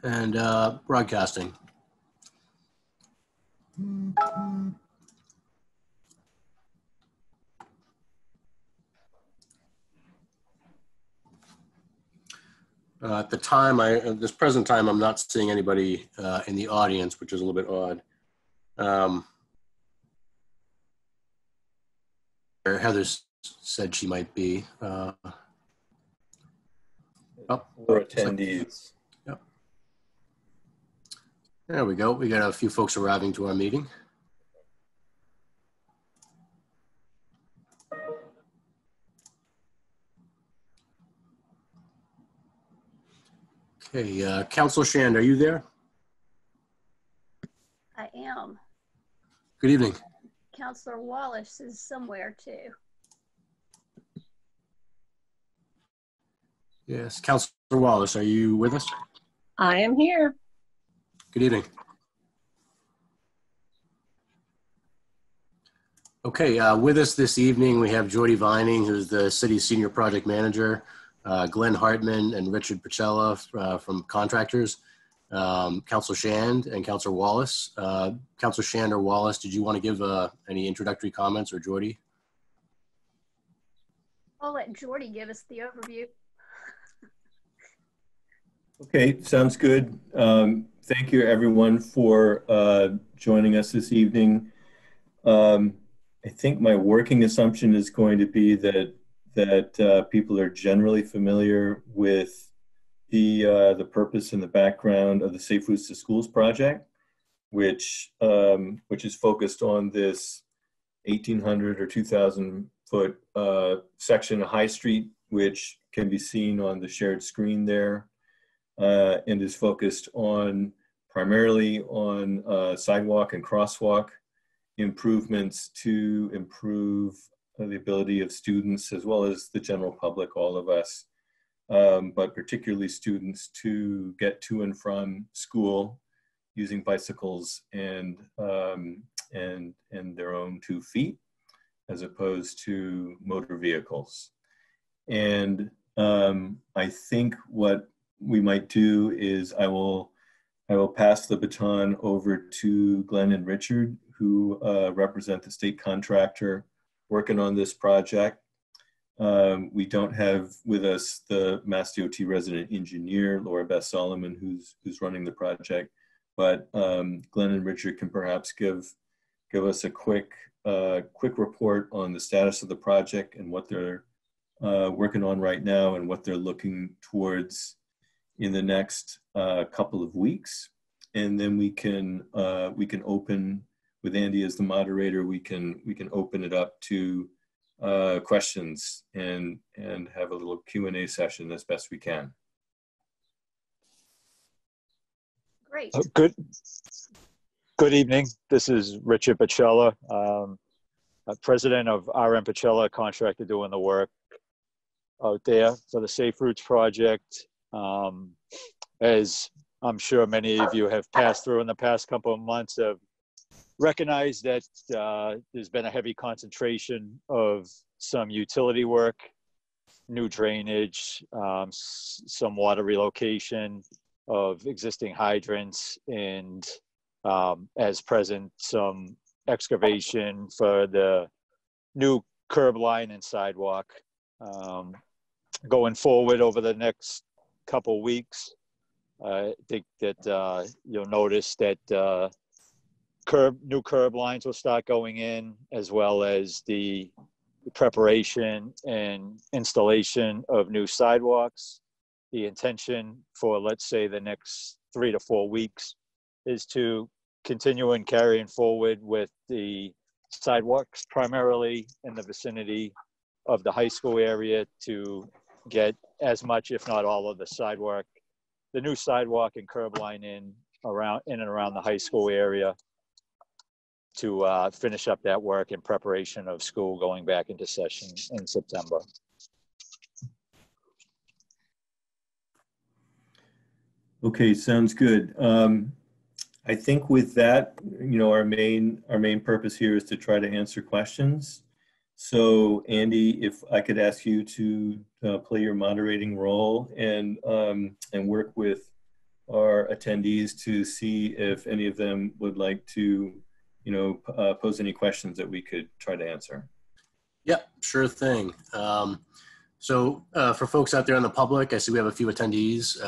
and broadcasting. At the time, this present time, I'm not seeing anybody in the audience, which is a little bit odd. Heather said she might be. Or attendees. Yep. There we go. We got a few folks arriving to our meeting. Okay, Councilor Shand, are you there? I am. Good evening. Councilor Wallace is somewhere too. Yes, Councilor Wallace, are you with us? I am here. Good evening. Okay, with us this evening, we have Jordy Vining, who's the city's senior project manager, Glenn Hartman and Richard Pacella from contractors, Councilor Shand and Councilor Wallace. Councilor Shand or Wallace, did you want to give any introductory comments, or Jordy? I'll let Jordy give us the overview. Okay, sounds good. Thank you everyone for joining us this evening. I think my working assumption is going to be that people are generally familiar with the purpose and the background of the Safe Routes to Schools project, which is focused on this 1,800 or 2,000 foot section of High Street, which can be seen on the shared screen there, and is focused on primarily on sidewalk and crosswalk improvements to improve the ability of students as well as the general public, all of us, but particularly students, to get to and from school using bicycles and their own 2 feet, as opposed to motor vehicles. And I think what we might do is I will pass the baton over to Glenn and Richard, who represent the state contractor working on this project. We don't have with us the Mass DOT resident engineer, Laura Beth Solomon, who's running the project, but Glenn and Richard can perhaps give us a quick report on the status of the project and what they're working on right now and what they're looking towards in the next couple of weeks. And then we can open, with Andy as the moderator, we can open it up to questions and have a little Q&A session as best we can. Great. Good evening. This is Richard Pacella, president of RM Pacella, contractor doing the work out there for the Safe Routes project. As I'm sure many of you have passed through in the past couple of months, have recognized that there's been a heavy concentration of some utility work, new drainage, some water relocation of existing hydrants, and as present, some excavation for the new curb line and sidewalk. Going forward over the next couple weeks, I think that you'll notice that new curb lines will start going in, as well as the preparation and installation of new sidewalks. The intention for, let's say, the next 3 to 4 weeks is to continue and carrying forward with the sidewalks, primarily in the vicinity of the high school area, to get as much, if not all, of the new sidewalk and curb line in and around the high school area, to finish up that work in preparation of school going back into session in September. Okay, sounds good. I think with that, our main purpose here is to try to answer questions. So Andy, if I could ask you to play your moderating role and work with our attendees to see if any of them would like to, pose any questions that we could try to answer. Yep, sure thing. So for folks out there in the public, I see we have a few attendees.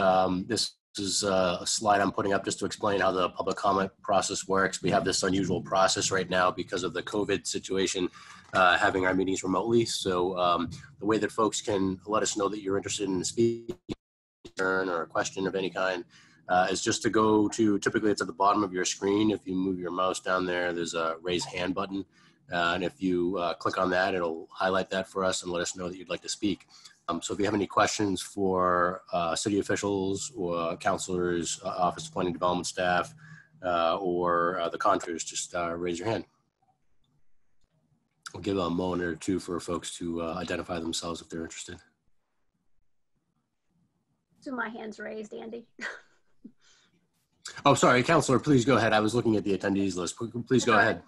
This is a slide I'm putting up just to explain how the public comment process works. We have this unusual process right now because of the COVID situation, having our meetings remotely. So the way that folks can let us know that you're interested in speaking or a question of any kind is just to go to, typically it's at the bottom of your screen. If you move your mouse down there, there's a raise hand button. And if you click on that, it'll highlight that for us and let us know that you'd like to speak. So if you have any questions for city officials or counselors, Office of Planning Development staff, or the contractors, just raise your hand. We'll give a moment or two for folks to identify themselves if they're interested. So my hand's raised, Andy. Oh, sorry, Counselor, please go ahead. I was looking at the attendees list. Please go ahead.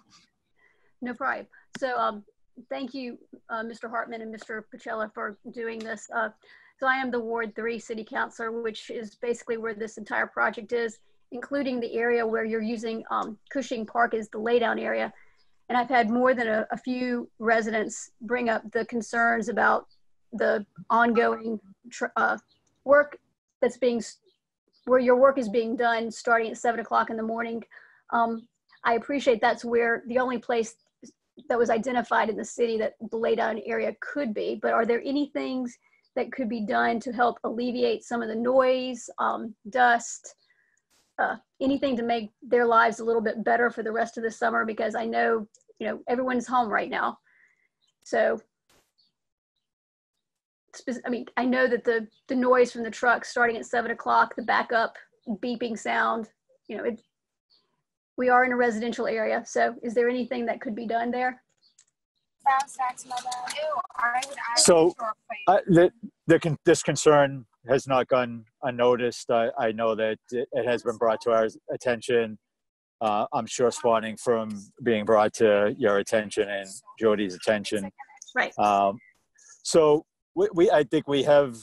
No problem. So thank you, Mr. Hartman and Mr. Pacella, for doing this. So I am the Ward 3 City Councilor, which is basically where this entire project is, including the area where you're using Cushing Park as the laydown area. And I've had more than a few residents bring up the concerns about the ongoing work that's where your work is being done starting at 7 o'clock in the morning. I appreciate that's where the only place that was identified in the city that the laydown area could be, but are there any things that could be done to help alleviate some of the noise, dust, anything to make their lives a little bit better for the rest of the summer? Because I know, everyone's home right now. So, I mean, I know that the noise from the truck starting at 7 o'clock, the backup beeping sound, we are in a residential area. So is there anything that could be done there? So this concern has not gone unnoticed. I know that it has been brought to our attention. I'm sure spawning from being brought to your attention and Jody's attention. Right. So I think we have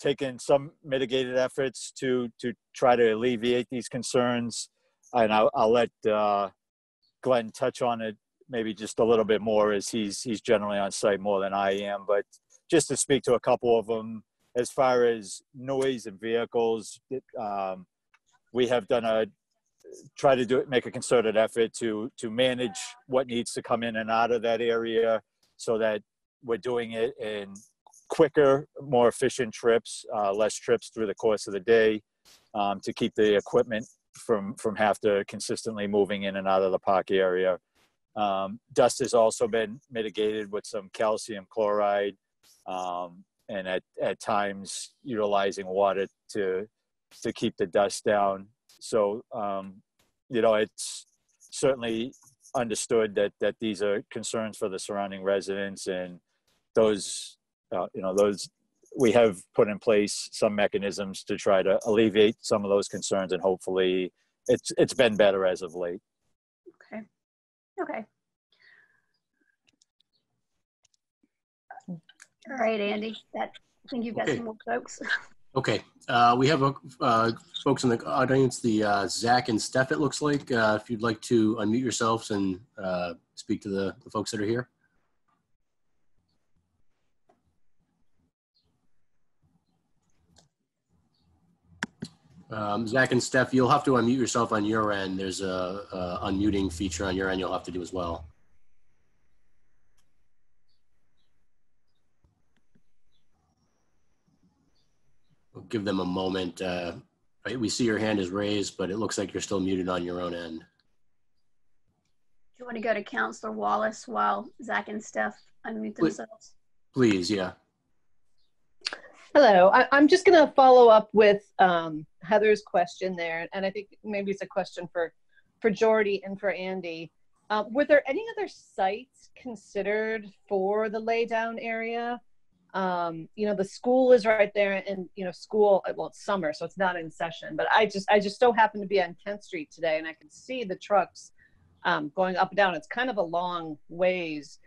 taken some mitigated efforts to try to alleviate these concerns. And I'll let Glenn touch on it maybe just a little bit more, as he's generally on site more than I am. But just to speak to a couple of them, as far as noise and vehicles, we have make a concerted effort to manage what needs to come in and out of that area, so that we're doing it in quicker, more efficient trips, less trips through the course of the day, to keep the equipment from have to consistently moving in and out of the park area. Dust has also been mitigated with some calcium chloride, and at times utilizing water to keep the dust down. So, it's certainly understood that these are concerns for the surrounding residents, and those we have put in place some mechanisms to try to alleviate some of those concerns, and hopefully it's been better as of late. Okay. All right, Andy, I think you've got some more folks. Okay, we have folks in the audience, the Zach and Steph, it looks like. If you'd like to unmute yourselves and speak to the folks that are here. Zach and Steph, you'll have to unmute yourself on your end. There's a unmuting feature on your end you'll have to do as well. We'll give them a moment. Right, we see your hand is raised, but it looks like you're still muted on your own end. Do you want to go to Counselor Wallace while Zach and Steph unmute themselves? Please, yeah. Hello, I'm just going to follow up with Heather's question there, and I think maybe it's a question for Jordy and for Andy. Were there any other sites considered for the laydown area? The school is right there, and school, well, it's summer, so it's not in session, but I just so happened to be on 10th Street today, and I could see the trucks going up and down. It's kind of a long ways.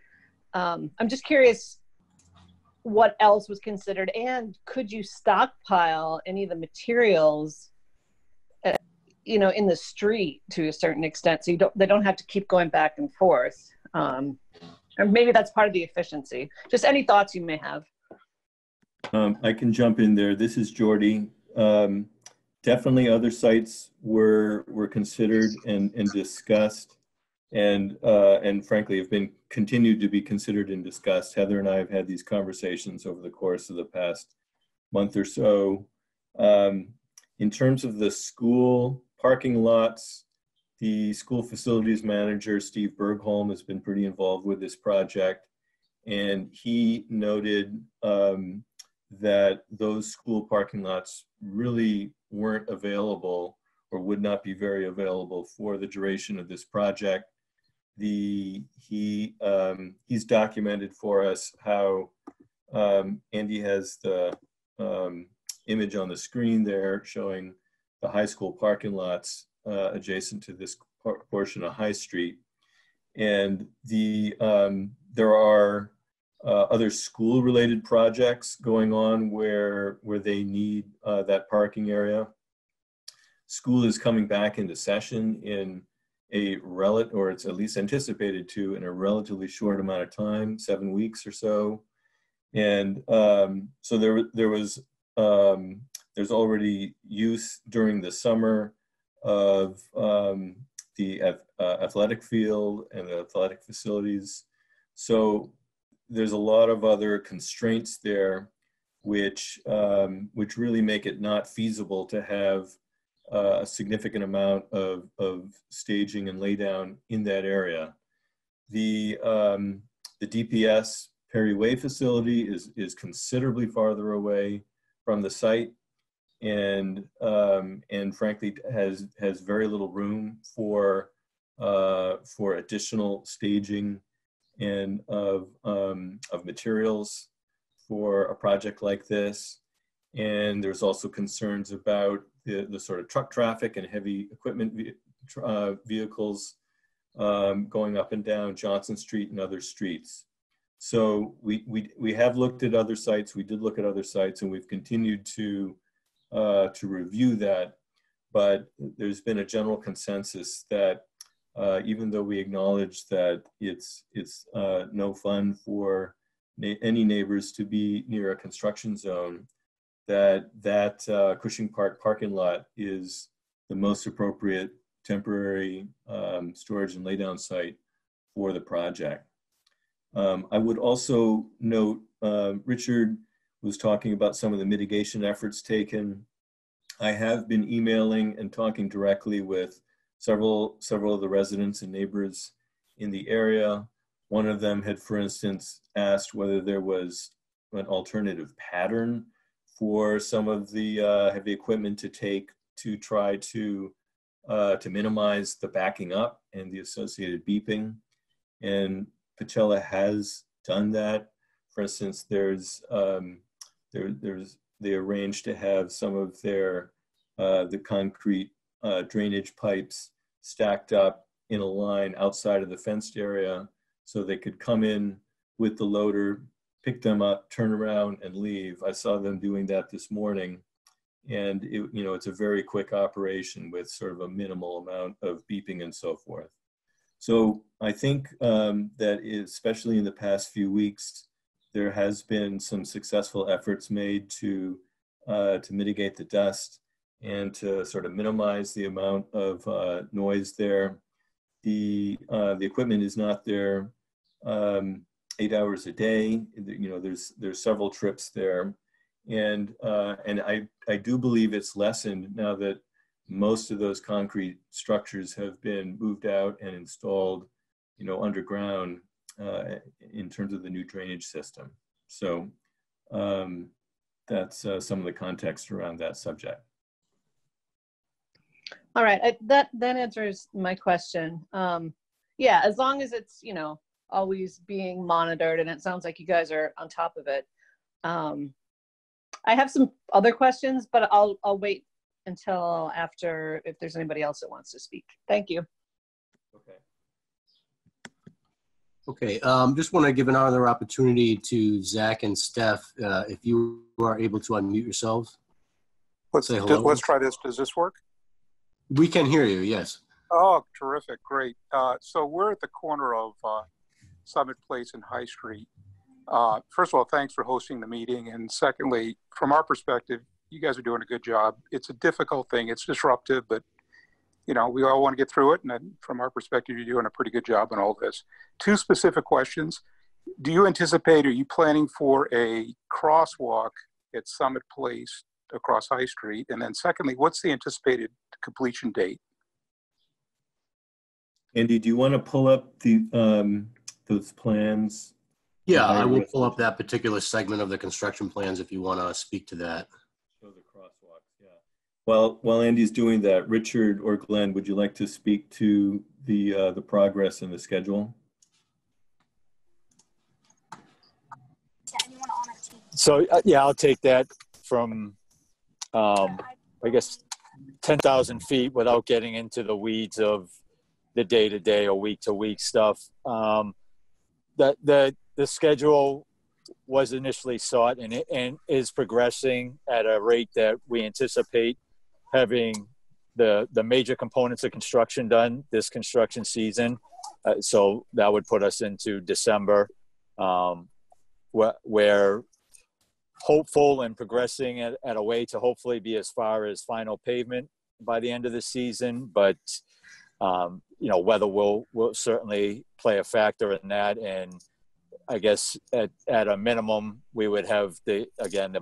I'm just curious what else was considered, and could you stockpile any of the materials in the street to a certain extent, so they don't have to keep going back and forth. Or maybe that's part of the efficiency. Just any thoughts you may have. I can jump in there. This is Jordy. Definitely other sites were considered and discussed, and frankly have been continued to be considered and discussed. Heather and I have had these conversations over the course of the past month or so. In terms of the school parking lots, the school facilities manager, Steve Bergholm, has been pretty involved with this project, and he noted that those school parking lots really weren't available or would not be very available for the duration of this project. He's documented for us how Andy has the image on the screen there showing the high school parking lots adjacent to this portion of High Street. And there are other school-related projects going on where they need that parking area. School is coming back into session in or it's at least anticipated to, in a relatively short amount of time, 7 weeks or so. And so there's already use during the summer of the athletic field and the athletic facilities. So there's a lot of other constraints there, which really make it not feasible to have a significant amount of staging and laydown in that area. The DPS Perry Way facility is considerably farther away from the site, and frankly has very little room for additional staging and of materials for a project like this. And there's also concerns about the sort of truck traffic and heavy equipment vehicles going up and down Johnson Street and other streets. So we have looked at other sites. We did look at other sites, and we've continued to review that. But there's been a general consensus that even though we acknowledge that it's no fun for any neighbors to be near a construction zone, that Cushing Park parking lot is the most appropriate temporary storage and laydown site for the project. I would also note, Richard was talking about some of the mitigation efforts taken. I have been emailing and talking directly with several of the residents and neighbors in the area. One of them had, for instance, asked whether there was an alternative pattern for some of the heavy equipment to take to try to minimize the backing up and the associated beeping. And Pachella has done that. For instance, they arranged to have some of their the concrete drainage pipes stacked up in a line outside of the fenced area, so they could come in with the loader, pick them up, turn around, and leave. I saw them doing that this morning, and it's a very quick operation with sort of a minimal amount of beeping and so forth. So I think that especially in the past few weeks, there has been some successful efforts made to mitigate the dust and to sort of minimize the amount of noise there. The equipment is not there 8 hours a day. There's several trips there, and I do believe it's lessened now that most of those concrete structures have been moved out and installed, underground in terms of the new drainage system. So that's some of the context around that subject. All right, that answers my question. Yeah, as long as it's always being monitored, and it sounds like you guys are on top of it. I have some other questions, but I'll wait until after if there's anybody else that wants to speak. Thank you. Okay, just want to give another opportunity to Zach and Steph, if you are able to unmute yourselves. Let's try this. Does this work? We can hear you, yes. Oh, terrific. Great. So we're at the corner of Summit Place and High Street. First of all, thanks for hosting the meeting. And secondly, from our perspective, you guys are doing a good job. It's a difficult thing. It's disruptive, but you know, we all want to get through it. And then from our perspective, you're doing a pretty good job on all this. Two specific questions. Do you anticipate, are you planning for a crosswalk at Summit Place across High Street? And then secondly, what's the anticipated completion date? Andy, do you want to pull up the those plans? Yeah, I will pull up that particular segment of the construction plans if you want to speak to that. Show the crosswalks, yeah. While Andy's doing that, Richard or Glenn, would you like to speak to the progress and the schedule? So yeah, I'll take that from, I guess, 10,000 feet without getting into the weeds of the day-to-day or week-to-week stuff. The schedule was initially sought and is progressing at a rate that we anticipate having the major components of construction done this construction season. So that would put us into December, where hopeful and progressing at a way to hopefully be as far as final pavement by the end of the season. But, you know, weather will certainly play a factor in that. And I guess at a minimum, we would have the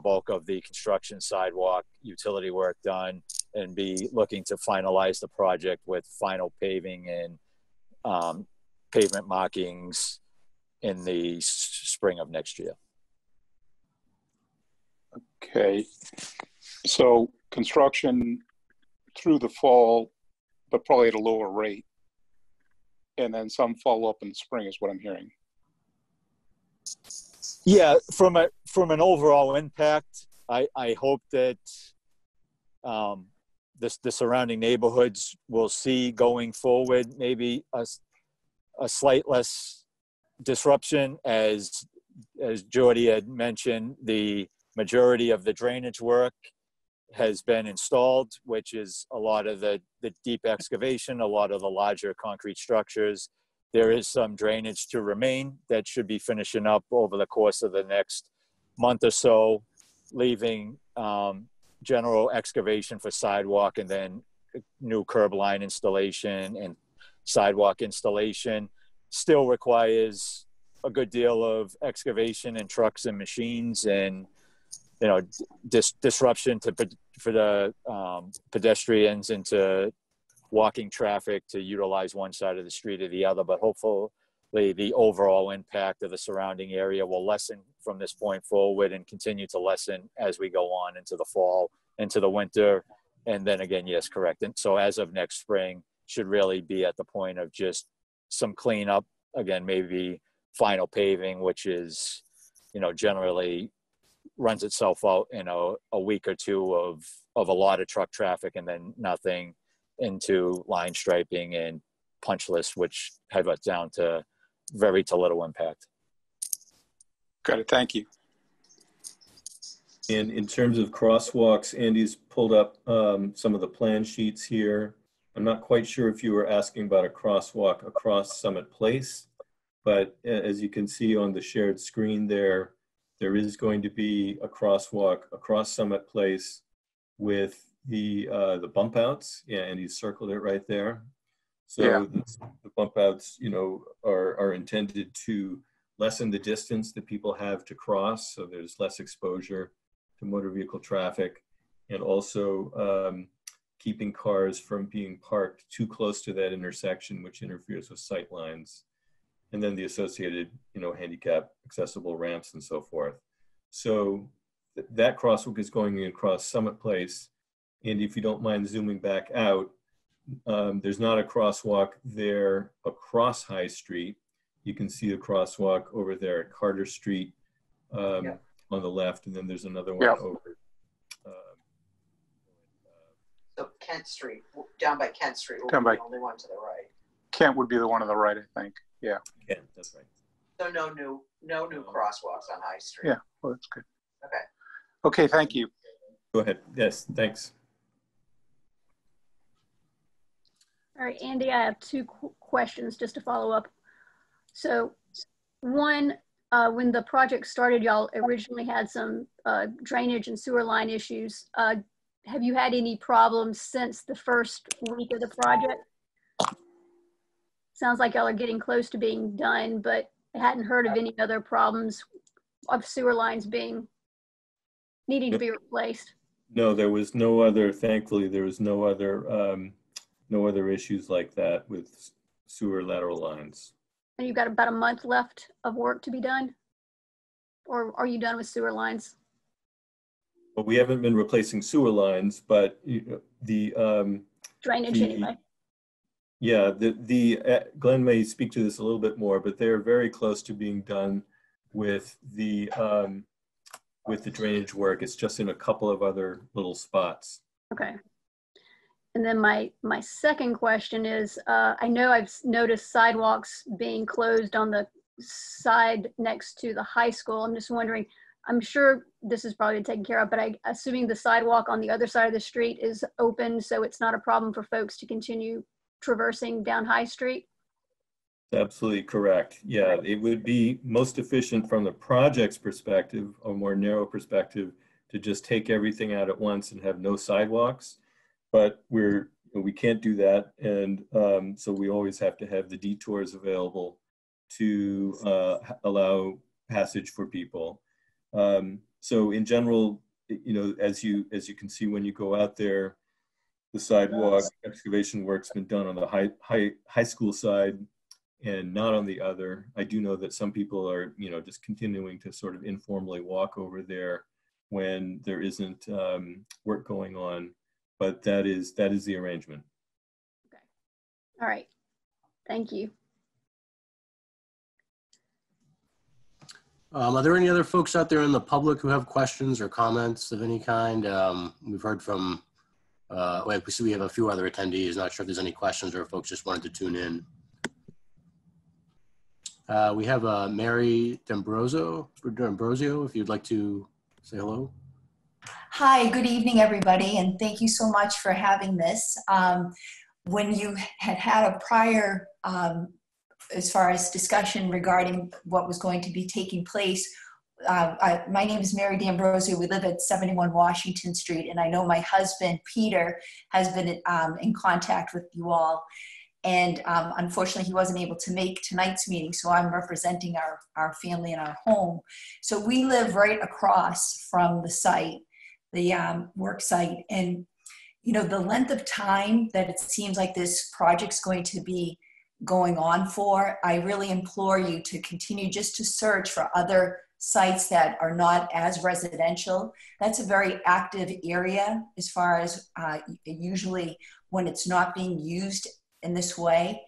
bulk of the construction, sidewalk, utility work done and be looking to finalize the project with final paving and pavement markings in the spring of next year. Okay, so construction through the fall, but probably at a lower rate. And then some follow up in the spring is what I'm hearing. Yeah, from an overall impact, I hope that the surrounding neighborhoods will see going forward maybe a slight less disruption. As Jordy had mentioned, the majority of the drainage work has been installed, which is a lot of the deep excavation, a lot of the larger concrete structures. There is some drainage to remain that should be finishing up over the course of the next month or so, leaving general excavation for sidewalk and then new curb line installation and sidewalk installation. Still requires a good deal of excavation and trucks and machines and, you know, disruption for the pedestrians and to walking traffic to utilize one side of the street or the other. But hopefully the overall impact of the surrounding area will lessen from this point forward and continue to lessen as we go on into the fall, into the winter. And then again, yes, correct. And so as of next spring, should really be at the point of just some cleanup. Again, maybe final paving, which is, you know, generally runs itself out in a week or two of a lot of truck traffic and then nothing into line striping and punch lists, which have it down to very to little impact. Got it. Thank you. And in terms of crosswalks, Andy's pulled up some of the plan sheets here. I'm not quite sure if you were asking about a crosswalk across Summit Place, but as you can see on the shared screen there is going to be a crosswalk across Summit Place with the bump outs. Yeah, and he's circled it right there. So yeah. The bump outs, you know, are intended to lessen the distance that people have to cross, so there's less exposure to motor vehicle traffic, and also keeping cars from being parked too close to that intersection, which interferes with sight lines, and then the associated, you know, handicap accessible ramps and so forth. So that crosswalk is going across Summit Place. And if you don't mind zooming back out, there's not a crosswalk there across High Street. You can see a crosswalk over there at Carter Street on the left, and then there's another one over. So Kent Street, down by Kent Street, will be the only one to the right. Kent would be the one on the right, I think. Yeah. Kent, that's right. So no new crosswalks on High Street. Yeah, well, that's good. Okay. Okay, thank you. Go ahead. Yes, thanks. All right, Andy, I have two questions just to follow up. So one, when the project started, y'all originally had some drainage and sewer line issues. Have you had any problems since the first week of the project? Sounds like y'all are getting close to being done, but I hadn't heard of any other problems of sewer lines needing to be replaced. No, there was no other, thankfully, there was no other issues like that with sewer lateral lines. And you've got about a month left of work to be done? Or are you done with sewer lines? Well, we haven't been replacing sewer lines, but the Drainage anyway. Yeah, Glenn may speak to this a little bit more, but they're very close to being done with the drainage work. It's just in a couple of other little spots. Okay. And then my second question is, I know I've noticed sidewalks being closed on the side next to the high school. I'm just wondering, I'm sure this is probably taken care of, but assuming the sidewalk on the other side of the street is open, so it's not a problem for folks to continue traversing down High Street? Absolutely correct. Yeah, it would be most efficient from the project's perspective, a more narrow perspective, to just take everything out at once and have no sidewalks. But we can't do that, and so we always have to have the detours available to allow passage for people. So in general, as you can see when you go out there, the sidewalk excavation work's been done on the high school side and not on the other. I do know that some people are, just continuing to sort of informally walk over there when there isn't work going on, but that is the arrangement. Okay. All right. Thank you. Are there any other folks out there in the public who have questions or comments of any kind? We've heard from, we have a few other attendees. Not sure if there's any questions or if folks just wanted to tune in. We have Mary D'Ambrosio, if you'd like to say hello. Hi, good evening, everybody, and thank you so much for having this. When you had a prior, as far as discussion regarding what was going to be taking place, my name is Mary D'Ambrosio. We live at 71 Washington Street, and I know my husband, Peter, has been in contact with you all. And unfortunately, he wasn't able to make tonight's meeting, so I'm representing our family and our home. So we live right across from the site, the work site. And, the length of time that it seems like this project's going to be going on for, I really implore you to continue just to search for other sites that are not as residential. That's a very active area as far as usually when it's not being used in this way.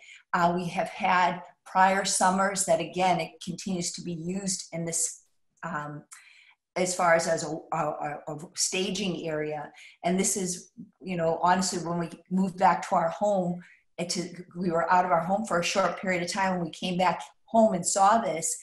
We have had prior summers that, again, it continues to be used in this as far as a staging area. And this is, honestly, when we moved back to our home, we were out of our home for a short period of time. When we came back home and saw this,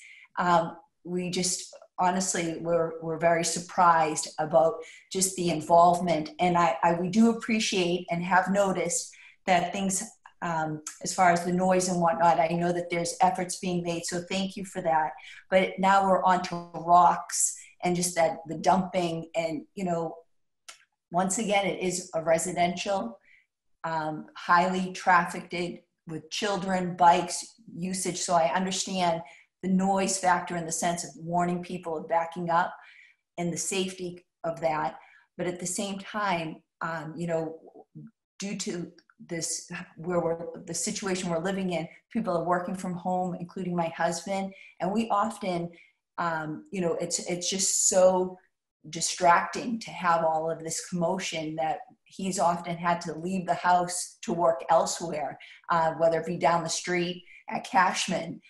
we just honestly were very surprised about just the involvement. And we do appreciate and have noticed that things, as far as the noise and whatnot, I know that there's efforts being made, so thank you for that. But now we're on to rocks and just the dumping, and once again, it is a residential, highly trafficked with children, bikes, usage. So I understand the noise factor in the sense of warning people of backing up and the safety of that. But at the same time, due to this, the situation we're living in, people are working from home, including my husband. And we often, it's just so distracting to have all of this commotion that he's often had to leave the house to work elsewhere, whether it be down the street at Cashman,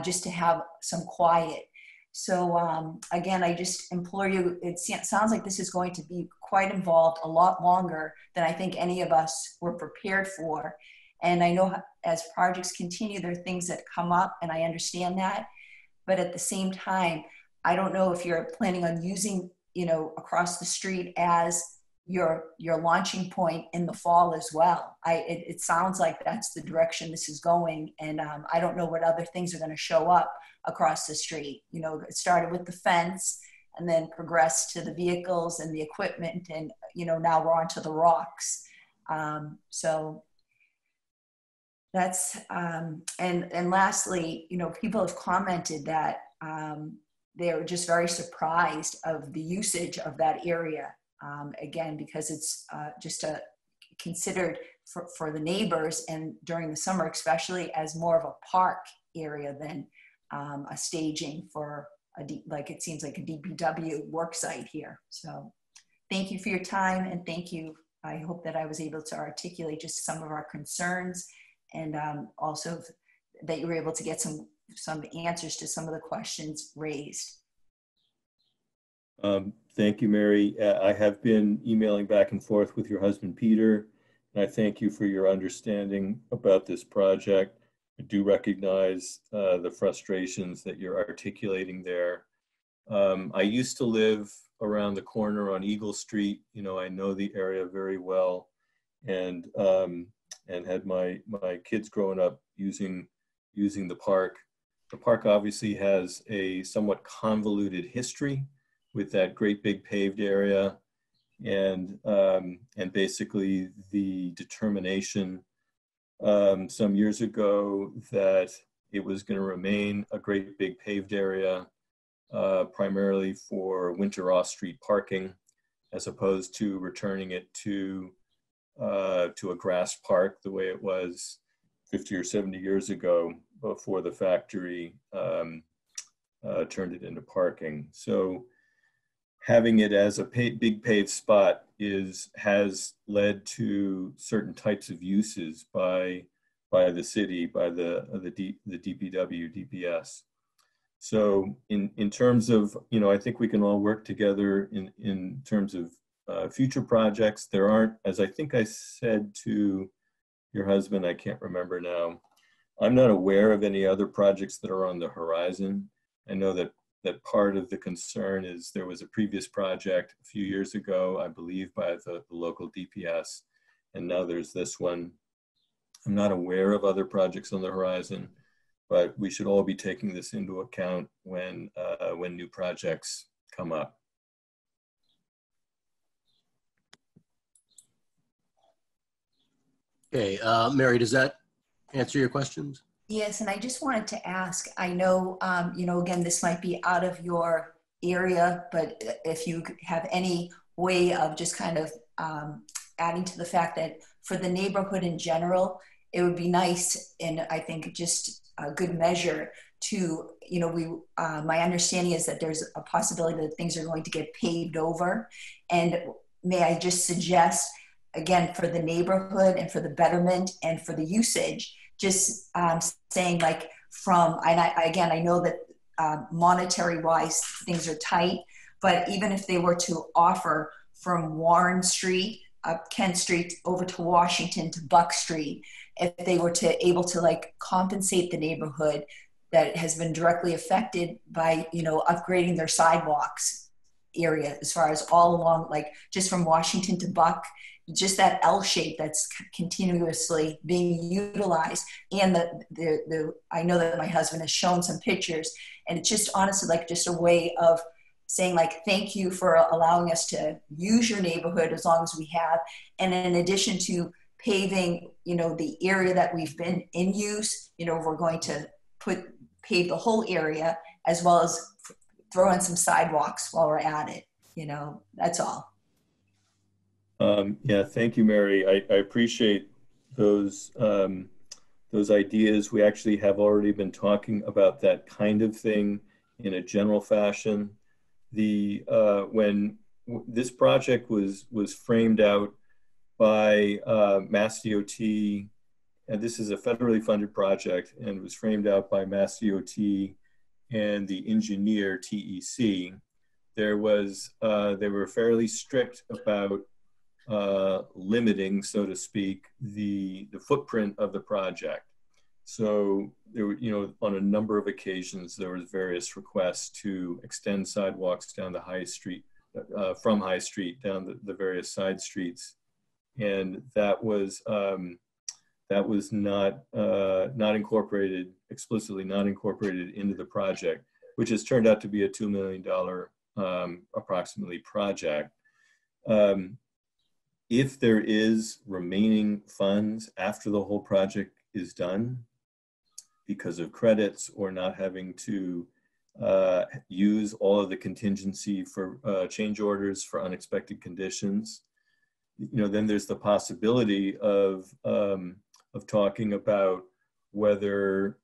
just to have some quiet. So again, I just implore you, it sounds like this is going to be quite involved, a lot longer than I think any of us were prepared for. And I know as projects continue, there are things that come up, and I understand that. But at the same time, I don't know if you're planning on using, across the street as your launching point in the fall as well. It sounds like that's the direction this is going, and I don't know what other things are going to show up across the street. You know, it started with the fence and then progressed to the vehicles and the equipment, and you know, now we're on to the rocks. So that's and lastly, you know, people have commented that they were just very surprised of the usage of that area. Again, because it's just considered for the neighbors, and during the summer especially, as more of a park area than a staging for like it seems like a DPW work site here. So thank you for your time, and thank you. I hope that I was able to articulate just some of our concerns, and also that you were able to get some answers to some of the questions raised. Thank you, Mary. I have been emailing back and forth with your husband, Peter, and I thank you for your understanding about this project. I do recognize the frustrations that you're articulating there. I used to live around the corner on Eagle Street. You know, I know the area very well, and had my kids growing up using the park. The park obviously has a somewhat convoluted history with that great big paved area, and basically the determination some years ago that it was going to remain a great big paved area, primarily for winter off-street parking, as opposed to returning it to a grass park the way it was 50 or 70 years ago before the factory turned it into parking. So having it as a big paved spot has led to certain types of uses by the city, by the DPW, DPS. So in terms of, you know, I think we can all work together in terms of future projects. There aren't, as I think I said to your husband, I can't remember now, I'm not aware of any other projects that are on the horizon. I know that part of the concern is there was a previous project a few years ago, I believe, by the local DPS, and now there's this one. I'm not aware of other projects on the horizon, but we should all be taking this into account when new projects come up. Okay, Mary, does that answer your questions? Yes, and I just wanted to ask, I know, you know, again, this might be out of your area, but if you have any way of just kind of adding to the fact that for the neighborhood in general, it would be nice, and I think just a good measure to, you know, my understanding is that there's a possibility that things are going to get paved over. And may I just suggest, again, for the neighborhood and for the betterment and for the usage, just saying like again, I know that monetary wise things are tight, but even if they were to offer from Warren Street, up Kent Street over to Washington to Buck Street, if they were able to like compensate the neighborhood that has been directly affected by, you know, upgrading their sidewalks area, as far as all along, like just from Washington to Buck, just that L shape that's continuously being utilized. And I know that my husband has shown some pictures, and it's just honestly like just a way of saying like, thank you for allowing us to use your neighborhood as long as we have. And in addition to paving, you know, the area that we've been in use, you know, we're going to pave the whole area, as well as throw in some sidewalks while we're at it. You know, that's all. Yeah, thank you, Mary. I appreciate those ideas. We actually have already been talking about that kind of thing in a general fashion. When this project was framed out by Mass DOT, and this is a federally funded project, and was framed out by Mass DOT and the engineer TEC, they were fairly strict about limiting, so to speak, the footprint of the project. So there were, you know, on a number of occasions, there was various requests to extend sidewalks down the High Street from High Street down the various side streets, and that was not incorporated, explicitly not incorporated into the project, which has turned out to be a $2 million approximately project. If there is remaining funds after the whole project is done, because of credits or not having to use all of the contingency for change orders for unexpected conditions, then there's the possibility of talking about whether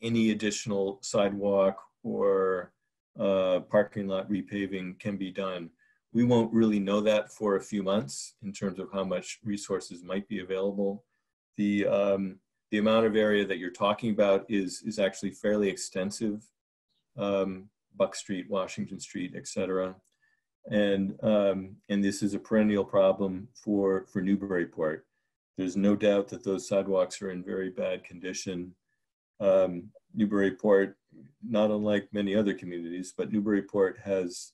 any additional sidewalk or parking lot repaving can be done. We won't really know that for a few months in terms of how much resources might be available. The amount of area that you're talking about is actually fairly extensive. Buck Street, Washington Street, etc. And this is a perennial problem for Newburyport. There's no doubt that those sidewalks are in very bad condition. Newburyport, not unlike many other communities, but Newburyport has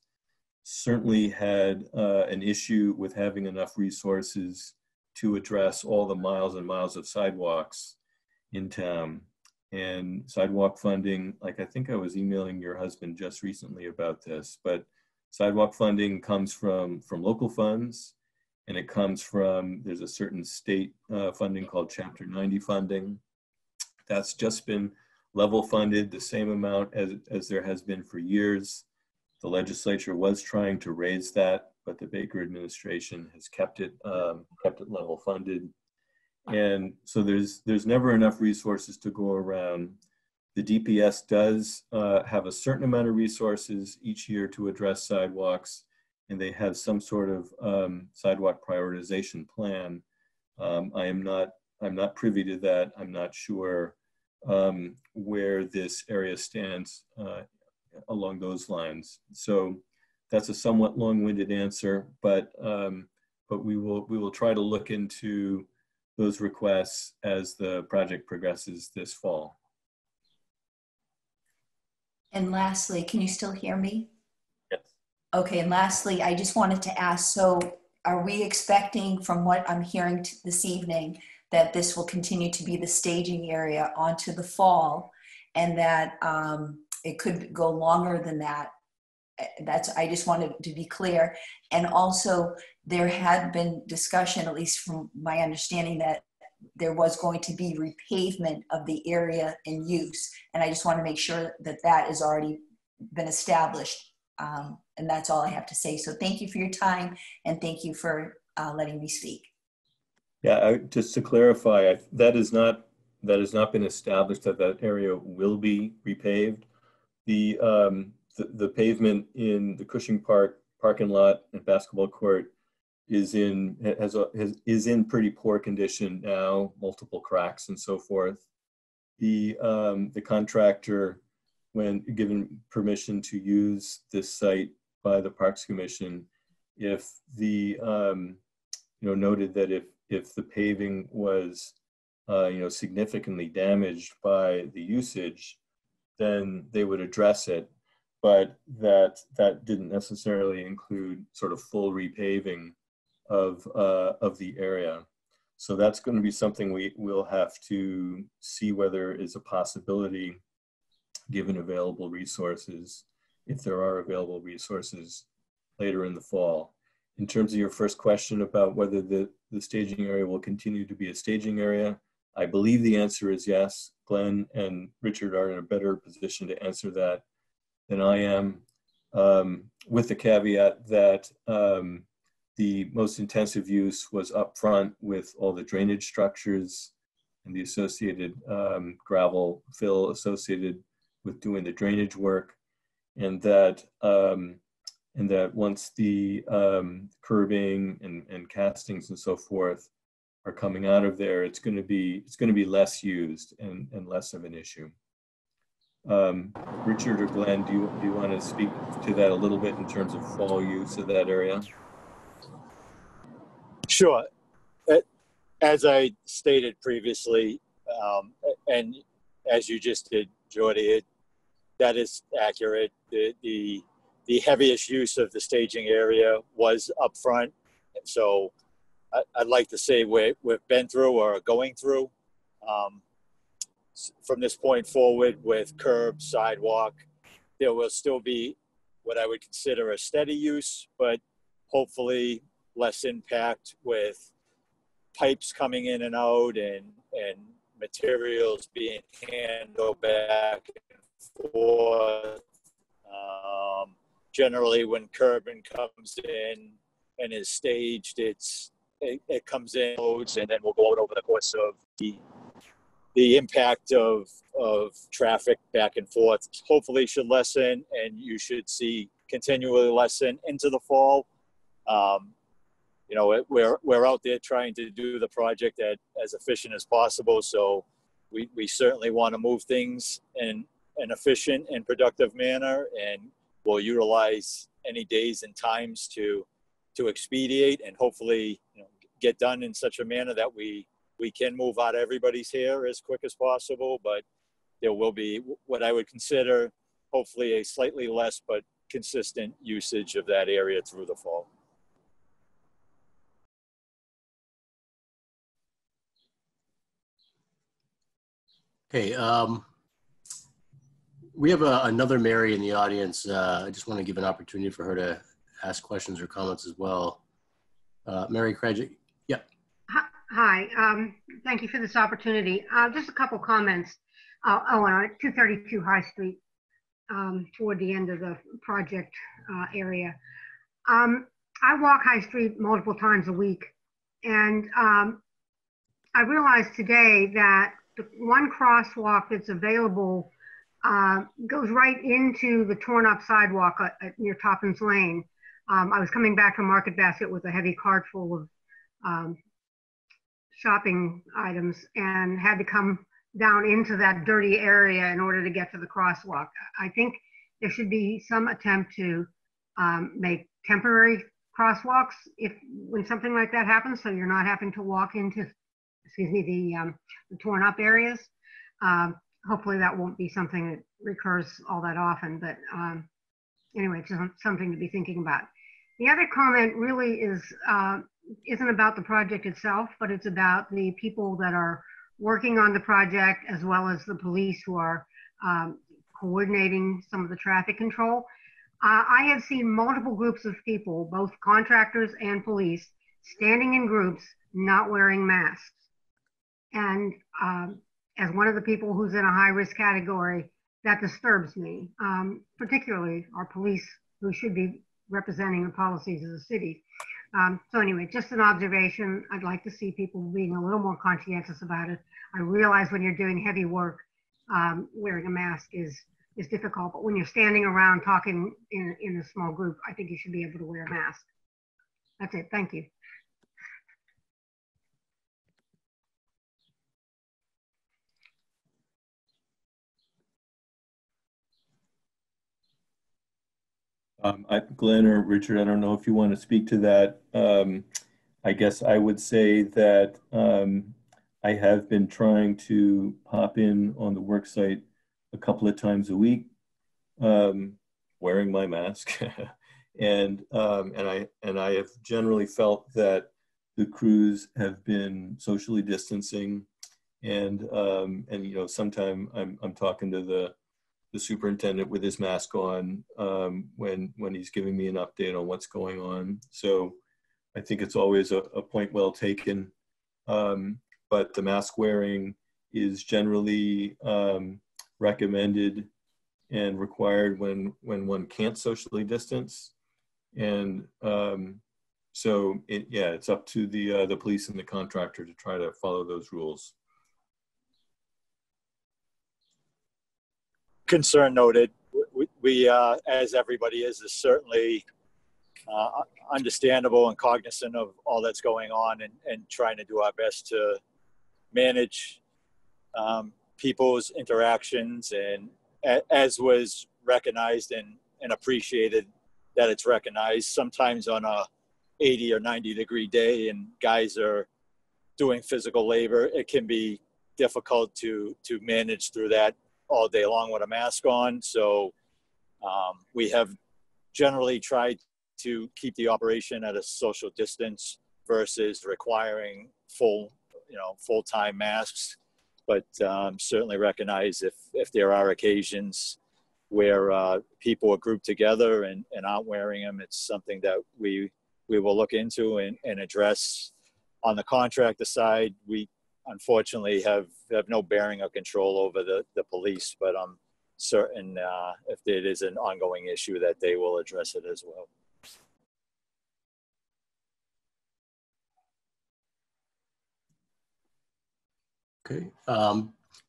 certainly had an issue with having enough resources to address all the miles and miles of sidewalks in town. And sidewalk funding, like I think I was emailing your husband just recently about this, but sidewalk funding comes from local funds, and it comes from, there's a certain state funding called Chapter 90 funding. That's just been level funded the same amount as there has been for years. The legislature was trying to raise that, but the Baker administration has kept it level funded. And so there's never enough resources to go around. The DPS does have a certain amount of resources each year to address sidewalks, and they have some sort of sidewalk prioritization plan. I'm not privy to that. I'm not sure where this area stands along those lines. So that's a somewhat long-winded answer, but we will try to look into those requests as the project progresses this fall. And lastly, can you still hear me? Yes. Okay, and lastly, I just wanted to ask, so are we expecting, from what I'm hearing this evening, that this will continue to be the staging area onto the fall, and that it could go longer than that? I just wanted to be clear. And also, there had been discussion, at least from my understanding, that there was going to be repavement of the area in use. And I just want to make sure that that has already been established. And that's all I have to say. So thank you for your time, and thank you for letting me speak. Yeah, just to clarify, that has not been established that that area will be repaved. The pavement in the Cushing Park parking lot and basketball court is in pretty poor condition now, multiple cracks and so forth. The contractor, when given permission to use this site by the Parks Commission, if the noted that if the paving was significantly damaged by the usage, then they would address it. But that didn't necessarily include sort of full repaving of the area. So that's going to be something we'll have to see whether is a possibility given available resources, if there are available resources later in the fall. In terms of your first question about whether the staging area will continue to be a staging area, I believe the answer is yes. Glenn and Richard are in a better position to answer that than I am, with the caveat that the most intensive use was up front with all the drainage structures and the associated gravel fill associated with doing the drainage work, and that once the curbing and castings and so forth are coming out of there, it's going to be less used and less of an issue. Richard or Glenn, do you want to speak to that a little bit in terms of fall use of that area? Sure. As I stated previously, and as you just did, Jordy, that is accurate. The the heaviest use of the staging area was up front. And so I'd like to say we've been through or are going through. From this point forward with curb, sidewalk, there will still be what I would consider a steady use, but hopefully less impact with pipes coming in and out and materials being handled back and forth. Generally, when curbing comes in and is staged, it comes in loads, and then we'll go out over the course of the impact of traffic back and forth. Hopefully, should lessen, and you should see continually lessen into the fall. You know, we're out there trying to do the project as efficient as possible. So we certainly want to move things in an efficient and productive manner, and we'll utilize any days and times to expedite and hopefully, you know, get done in such a manner that we can move out everybody's hair as quick as possible. But there will be what I would consider hopefully a slightly less but consistent usage of that area through the fall. Okay, we have another Mary in the audience. I just want to give an opportunity for her to ask questions or comments as well. Mary Cradgick, yeah. Hi, thank you for this opportunity. Just a couple comments. On 232 High Street, toward the end of the project area. I walk High Street multiple times a week, and I realized today that the one crosswalk that's available goes right into the torn up sidewalk near Toppins Lane. I was coming back from Market Basket with a heavy cart full of shopping items and had to come down into that dirty area in order to get to the crosswalk. I think there should be some attempt to make temporary crosswalks when something like that happens, so you're not having to walk into, the torn up areas. Hopefully that won't be something that recurs all that often, but anyway, it's something to be thinking about. The other comment really isn't about the project itself, but it's about the people that are working on the project, as well as the police who are coordinating some of the traffic control. I have seen multiple groups of people, both contractors and police, standing in groups not wearing masks. And as one of the people who's in a high risk category, that disturbs me, particularly our police who should be representing the policies of the city. So anyway, just an observation. I'd like to see people being a little more conscientious about it. I realize when you're doing heavy work, wearing a mask is difficult, but when you're standing around talking in a small group, I think you should be able to wear a mask. That's it. Thank you. Glenn or Richard, I don't know if you want to speak to that. I guess I would say that I have been trying to pop in on the work site a couple of times a week, wearing my mask, and I have generally felt that the crews have been socially distancing, and you know, sometime I'm talking to the superintendent with his mask on when he's giving me an update on what's going on. So I think it's always a point well taken, but the mask wearing is generally recommended and required when one can't socially distance. And so it's up to the police and the contractor to try to follow those rules. Concern noted. We as everybody is certainly understandable and cognizant of all that's going on, and trying to do our best to manage people's interactions, and as was recognized and appreciated that it's recognized, sometimes on a 80 or 90 degree day and guys are doing physical labor, it can be difficult to manage through that all day long with a mask on. So we have generally tried to keep the operation at a social distance versus requiring full-time masks. But certainly recognize if there are occasions where people are grouped together and aren't wearing them, it's something that we will look into and address. On the contractor side, we unfortunately have no bearing or control over the police, but I'm certain if it is an ongoing issue that they will address it as well. Okay.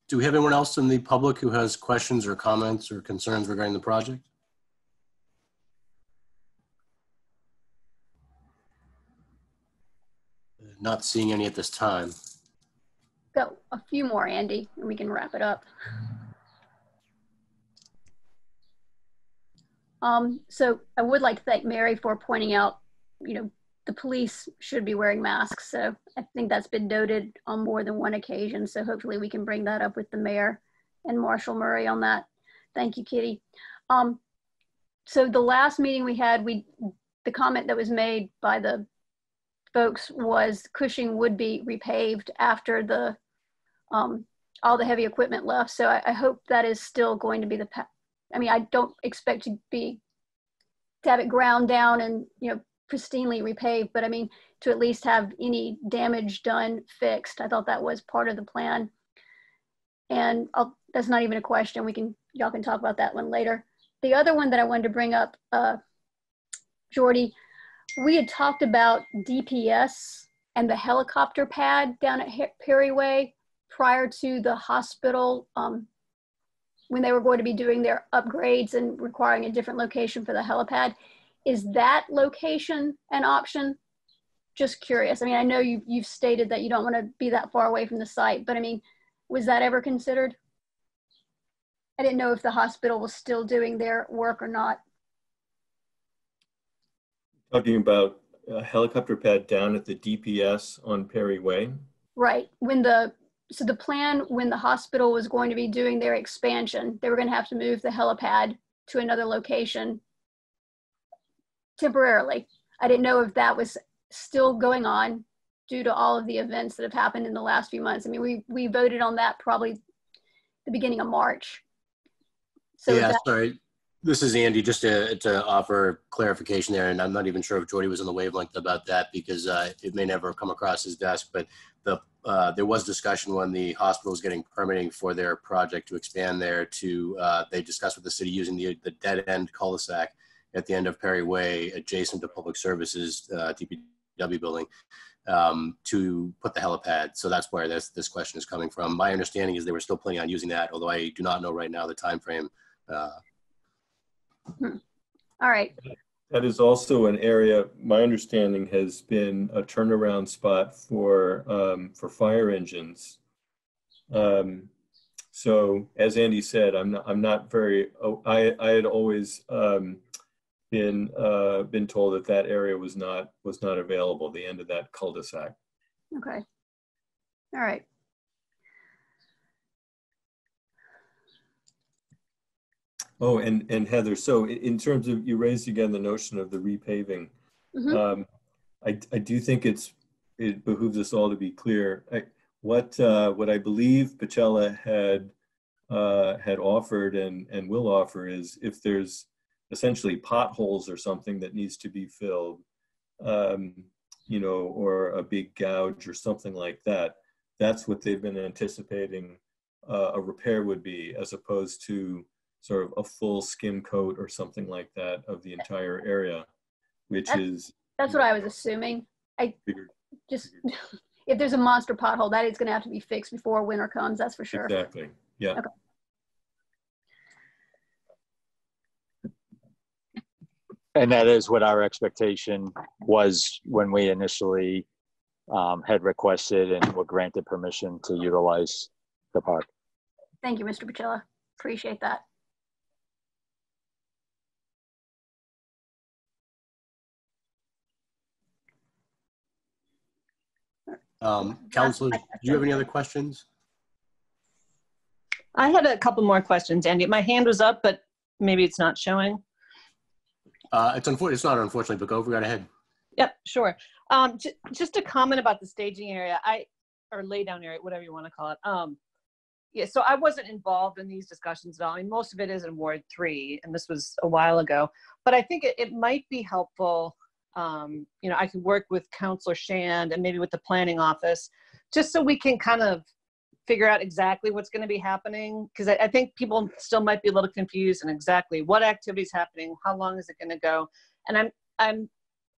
Do we have anyone else in the public who has questions or comments or concerns regarding the project? Not seeing any at this time. Go a few more, Andy, and we can wrap it up. So I would like to thank Mary for pointing out, the police should be wearing masks. So I think that's been noted on more than one occasion. So hopefully we can bring that up with the mayor and Marshall Murray on that. Thank you, Kitty. So the last meeting we had, the comment that was made by the folks was Cushing would be repaved after all the heavy equipment left. So I hope that is still going to be I don't expect to have it ground down and, pristinely repaved, but to at least have any damage done fixed. I thought that was part of the plan. And that's not even a question. Y'all can talk about that one later. The other one that I wanted to bring up, Jordy, we had talked about DPS and the helicopter pad down at Perry Way prior to the hospital, when they were going to be doing their upgrades and requiring a different location for the helipad. Is that location an option? Just curious. I know you've stated that you don't want to be that far away from the site, but was that ever considered? I didn't know if the hospital was still doing their work or not. Talking about a helicopter pad down at the DPS on Perry Way? Right. So the plan, when the hospital was going to be doing their expansion, they were going to have to move the helipad to another location temporarily. I didn't know if that was still going on due to all of the events that have happened in the last few months. We voted on that probably the beginning of March. So yeah, sorry. This is Andy, just to offer clarification there, and I'm not even sure if Jordy was on the wavelength about that because it may never come across his desk, but there was discussion when the hospital was getting permitting for their project to expand there they discussed with the city using the dead-end cul-de-sac at the end of Perry Way, adjacent to Public Services DPW building, to put the helipad. So that's where this question is coming from. My understanding is they were still planning on using that, although I do not know right now the time frame. All right. That is also an area, my understanding, has been a turnaround spot for fire engines. So as Andy said, I'm not very. I had always been told that area was not available. The end of that cul-de-sac. Okay. All right. Oh, and Heather, so in terms of, you raised again the notion of the repaving. Mm-hmm. I do think it behooves us all to be clear. What I believe Pachella had offered and will offer is if there's essentially potholes or something that needs to be filled, or a big gouge or something like that, that's what they've been anticipating a repair would be, as opposed to sort of a full skim coat or something like that of the entire area, that's what I was assuming. If there's a monster pothole, that is going to have to be fixed before winter comes, that's for sure. Exactly. Yeah. Okay. And that is what our expectation was when we initially had requested and were granted permission to utilize the park. Thank you, Mr. Pachella. Appreciate that. Councilors, do you have any other questions? I had a couple more questions, Andy. My hand was up, but maybe it's not showing. It's not unfortunately, but go right ahead. Yep, sure. Just a comment about the staging area, or lay down area, whatever you want to call it. Yeah, so I wasn't involved in these discussions at all. I mean, most of it is in Ward 3, and this was a while ago. But I think it might be helpful. You know, I could work with Councilor Shand and maybe with the planning office, just so we can kind of figure out exactly what's going to be happening. Because I think people still might be a little confused in exactly what activity is happening, how long is it going to go, and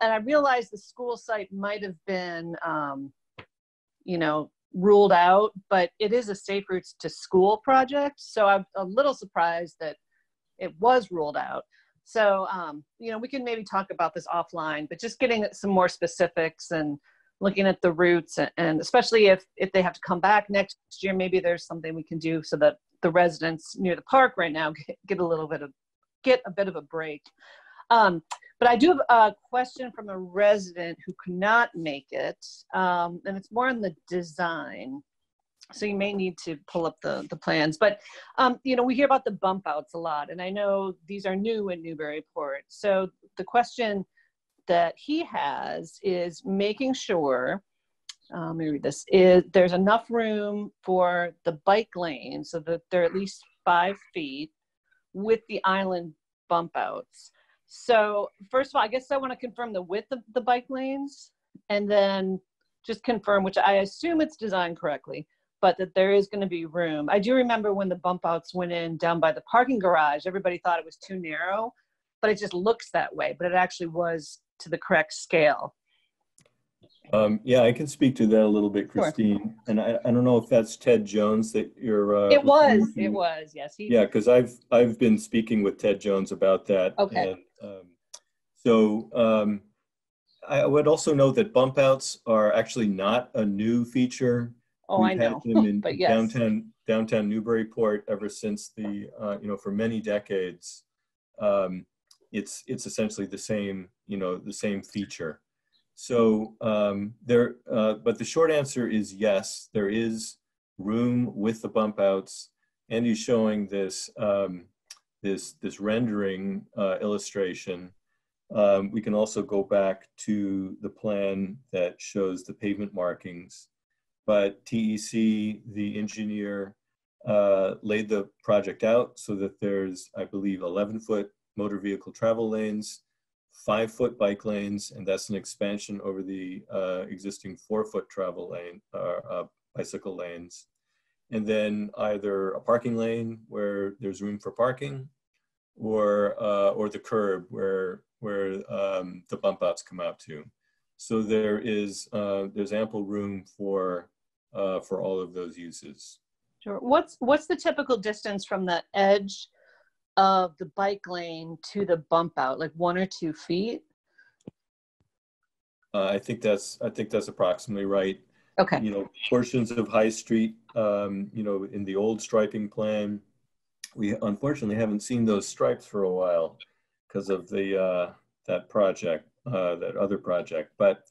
I realized the school site might have been, you know, ruled out, but it is a Safe Routes to School project. So I'm a little surprised that it was ruled out. So, you know, we can maybe talk about this offline, but just getting some more specifics and looking at the routes, and especially if they have to come back next year, maybe there's something we can do so that the residents near the park right now get a bit of a break. But I do have a question from a resident who could not make it, and it's more on the design. So you may need to pull up the plans. But, you know, we hear about the bump outs a lot, and I know these are new in Newburyport. So the question that he has is making sure, let me read this, is there's enough room for the bike lane so that they're at least 5 feet with the island bump outs. So first of all, I guess I want to confirm the width of the bike lanes, and then just confirm, which I assume it's designed correctly, but that there is going to be room. I do remember when the bump outs went in down by the parking garage, everybody thought it was too narrow, but it just looks that way, but it actually was to the correct scale. Yeah, I can speak to that a little bit, Christine. Sure. And I don't know if that's Ted Jones that you're. It was, yes. Yeah, because I've been speaking with Ted Jones about that. Okay. And I would also note that bump outs are actually not a new feature. Oh, I know. We've had them in but yes. downtown Newburyport ever since the you know, for many decades. It's essentially the same, you know, the same feature. So but the short answer is yes, there is room with the bump outs. Andy's showing this this rendering illustration. We can also go back to the plan that shows the pavement markings. But TEC, the engineer, laid the project out so that there's, I believe, 11-foot motor vehicle travel lanes, 5-foot bike lanes, and that's an expansion over the existing 4-foot travel lane, bicycle lanes. And then either a parking lane where there's room for parking, or the curb where the bump outs come out to. So there's ample room for all of those uses. Sure. What's the typical distance from the edge of the bike lane to the bump out, like 1 or 2 feet? I think that's approximately right. Okay. You know, portions of High Street, you know, in the old striping plan, we unfortunately haven't seen those stripes for a while because of the that other project. But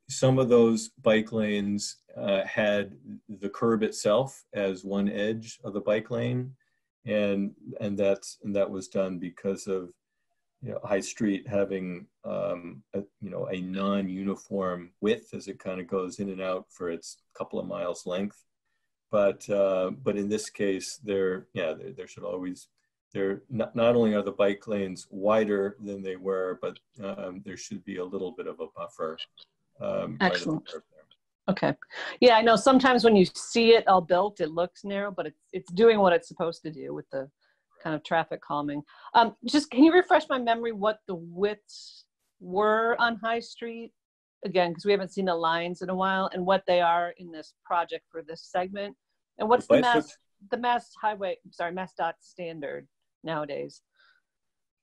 some of those bike lanes had the curb itself as one edge of the bike lane. And that was done because of, you know, High Street having a non-uniform width as it kind of goes in and out for its couple of miles length. But in this case, there should always, not only are the bike lanes wider than they were, but there should be a little bit of a buffer. Excellent. Right at the curb there. Okay. Yeah, I know sometimes when you see it all built, it looks narrow, but it's doing what it's supposed to do with the kind of traffic calming. Just, can you refresh my memory what the widths were on High Street? Again, because we haven't seen the lines in a while, and what they are in this project for this segment. And what's the Mass DOT standard nowadays?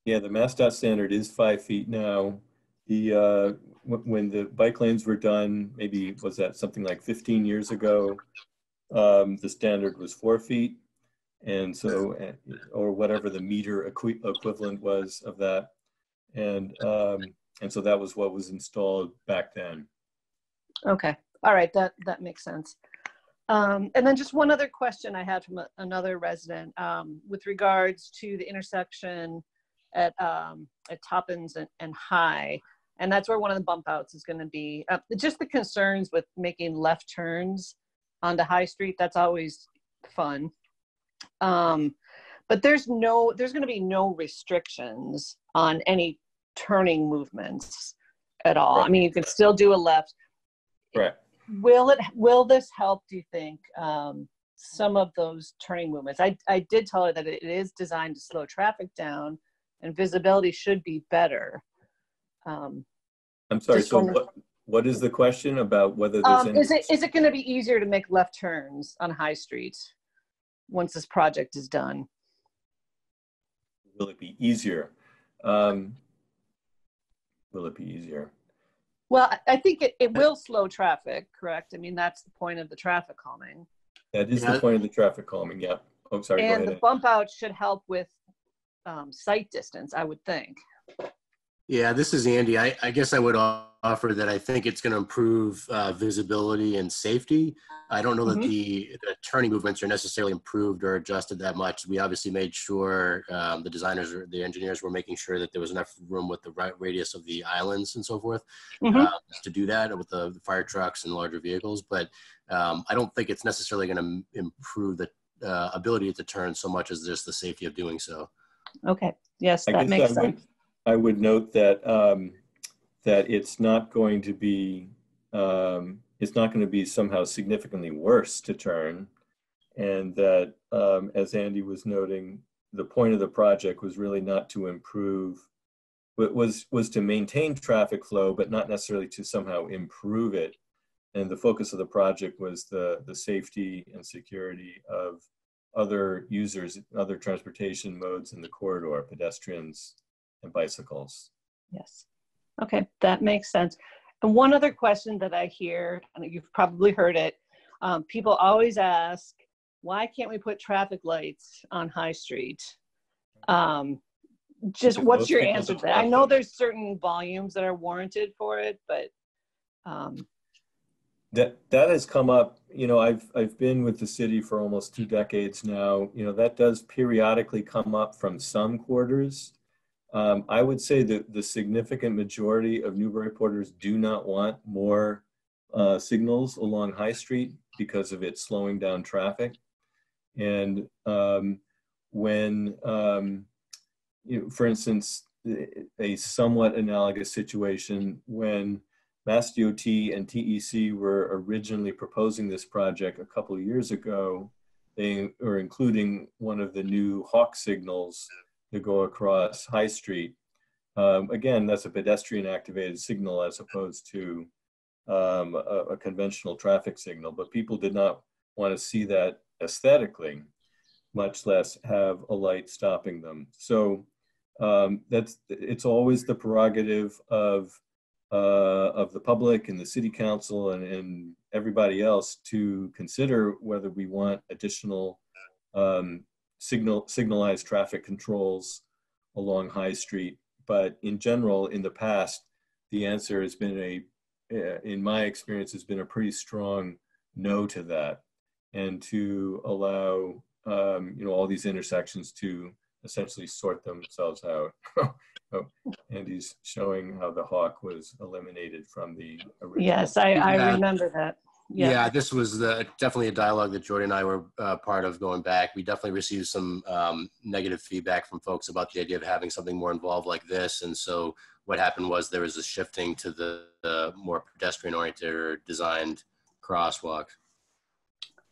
Yeah, the Mass DOT standard is 5 feet now. The when the bike lanes were done, maybe was that something like 15 years ago, the standard was 4 feet, and so, or whatever the meter equivalent was of that, and so that was what was installed back then. Okay, all right, that makes sense. And then just one other question I had from another resident with regards to the intersection at Toppins and High. And that's where one of the bump outs is going to be. Just the concerns with making left turns onto High Street, that's always fun. But there's going to be no restrictions on any turning movements at all. Right. I mean, you can still do a left. Right. Will this help, do you think, some of those turning movements? I did tell her that it is designed to slow traffic down and visibility should be better. I'm sorry, so what is the question about whether there's any... Is it going to be easier to make left turns on High Street once this project is done? Will it be easier? Will it be easier? Well, I think it will slow traffic, correct? I mean, that's the point of the traffic calming. That is the point of the traffic calming, yeah. Oh, sorry, go ahead. And the bump out should help with sight distance, I would think. Yeah, this is Andy. I guess I would offer that I think it's going to improve visibility and safety. I don't know that the turning movements are necessarily improved or adjusted that much. We obviously made sure the designers or the engineers were making sure that there was enough room with the right radius of the islands and so forth to do that with the fire trucks and larger vehicles. But I don't think it's necessarily going to improve the ability to turn so much as just the safety of doing so. Okay. Yes, that makes sense. I would note that that it's not going to be somehow significantly worse to turn, and that as Andy was noting, the point of the project was really not to improve, but was to maintain traffic flow, but not necessarily to somehow improve it. And the focus of the project was the safety and security of other users, other transportation modes in the corridor, pedestrians and bicycles. Yes. Okay, that makes sense. And one other question that I hear, and you've probably heard it, people always ask, why can't we put traffic lights on High Street? Just what's your answer to that? I know there's certain volumes that are warranted for it, but that has come up. You know, I've been with the city for almost 2 decades now. You know, that does periodically come up from some quarters. I would say that the significant majority of Newburyporters do not want more signals along High Street because of it slowing down traffic. And when, you know, for instance, a somewhat analogous situation when Mass DOT and TEC were originally proposing this project a couple of years ago, they were including one of the new Hawk signals to go across High Street. Again, that's a pedestrian activated signal as opposed to a conventional traffic signal, but people did not want to see that aesthetically, much less have a light stopping them. So it's always the prerogative of the public and the city council and everybody else to consider whether we want additional signalized traffic controls along High Street. But in general, in the past, the answer has been in my experience, has been a pretty strong no to that, and to allow you know, all these intersections to essentially sort themselves out. Oh, Andy's showing how the Hawk was eliminated from the original. Yes, I remember that. Yeah, this was definitely a dialogue that Jordy and I were part of going back. We definitely received some negative feedback from folks about the idea of having something more involved like this. And so what happened was there was a shifting to the more pedestrian-oriented or designed crosswalk.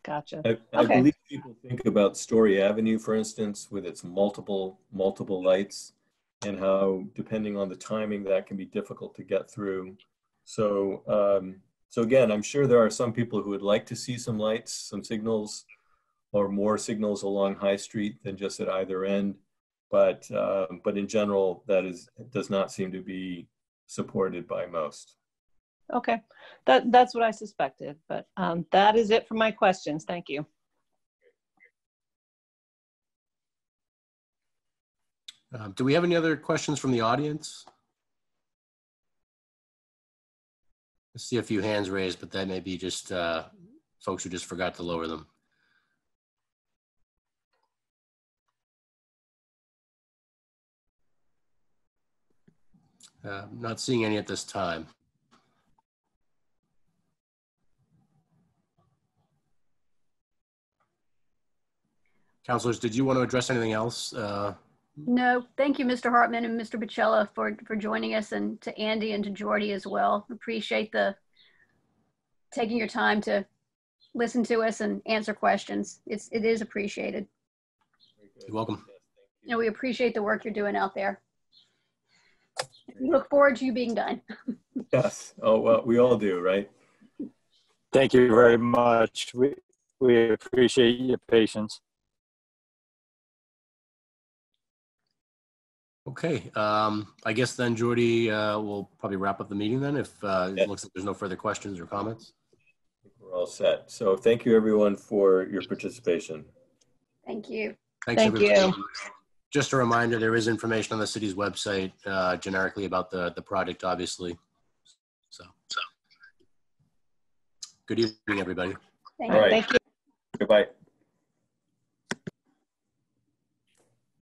Gotcha. I believe people think about Story Avenue, for instance, with its multiple lights, and how, depending on the timing, that can be difficult to get through. So, so again, I'm sure there are some people who would like to see some lights, some signals, or more signals along High Street than just at either end. But in general, does not seem to be supported by most. Okay, that's what I suspected. But that is it for my questions. Thank you. Do we have any other questions from the audience? I see a few hands raised, but that may be just folks who just forgot to lower them. Not seeing any at this time. Councilors, did you want to address anything else? No, thank you, Mr. Hartman and Mr. Picella for joining us, and to Andy and to Jordy as well. Appreciate the taking your time to listen to us and answer questions. It is appreciated. You're welcome. And we appreciate the work you're doing out there. We look forward to you being done. Yes. Oh, well, we all do, right? Thank you very much. We appreciate your patience. Okay, I guess then, Jordy, we'll probably wrap up the meeting then if it looks like there's no further questions or comments. I think we're all set. So thank you, everyone, for your participation. Thank you. Thanks, Thank everybody. you. Just a reminder, there is information on the city's website generically about the project, obviously. So good evening, everybody. Thank All you. right. Thank you. Goodbye.